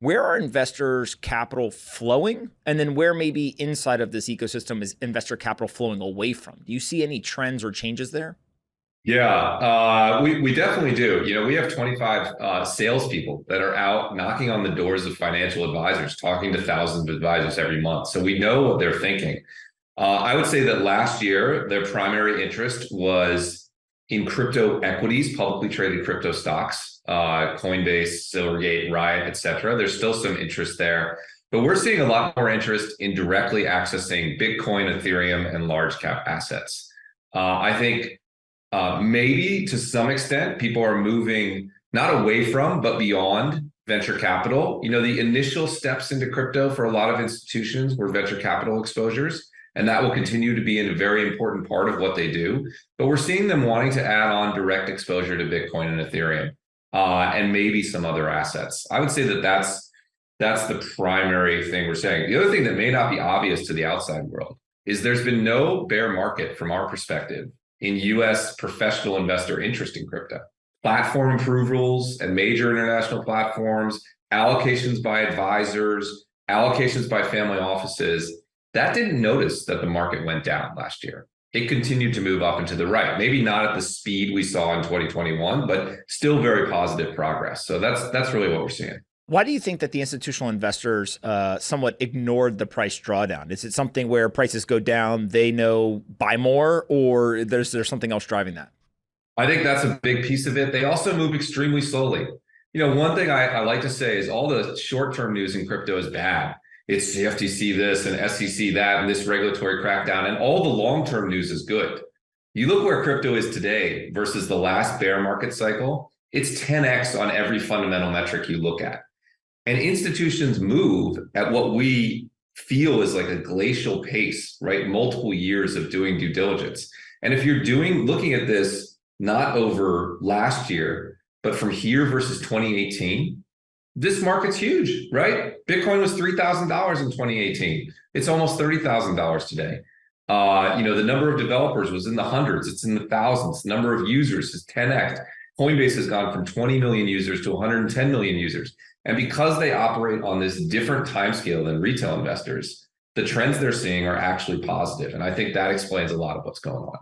Where are investors' capital flowing? And then where maybe inside of this ecosystem is investor capital flowing away from? Do you see any trends or changes there? Yeah, we definitely do. We have 25 salespeople that are out knocking on the doors of financial advisors, talking to thousands of advisors every month. So we know what they're thinking. I would say that last year, their primary interest was in crypto equities, publicly traded crypto stocks, Coinbase, Silvergate, Riot, et cetera. There's still some interest there. But we're seeing a lot more interest in directly accessing Bitcoin, Ethereum, and large cap assets. I think maybe to some extent, people are moving not away from, but beyond venture capital. The initial steps into crypto for a lot of institutions were venture capital exposures, and that will continue to be a very important part of what they do. But we're seeing them wanting to add on direct exposure to Bitcoin and Ethereum, and maybe some other assets. I would say that that's the primary thing we're saying. The other thing that may not be obvious to the outside world is there's been no bear market from our perspective in US professional investor interest in crypto. Platform approvals and major international platforms, allocations by advisors, allocations by family offices, that didn't notice that the market went down last year. It continued to move up and to the right, maybe not at the speed we saw in 2021, but still very positive progress. So that's really what we're seeing. Why do you think that the institutional investors somewhat ignored the price drawdown? Is it something where prices go down, they know buy more, or there's something else driving that? I think that's a big piece of it. They also move extremely slowly. One thing I like to say is all the short-term news in crypto is bad. It's the FTC this and SEC that and this regulatory crackdown, and all the long-term news is good. You look where crypto is today versus the last bear market cycle, it's 10x on every fundamental metric you look at. And institutions move at what we feel is like a glacial pace, right? Multiple years of doing due diligence. And if you're looking at this not over last year, but from here versus 2018, this market's huge, right? Bitcoin was $3,000 in 2018. It's almost $30,000 today. The number of developers was in the hundreds. It's in the thousands. The number of users is 10x. Coinbase has gone from 20 million users to 110 million users. And because they operate on this different timescale than retail investors, the trends they're seeing are actually positive. And I think that explains a lot of what's going on.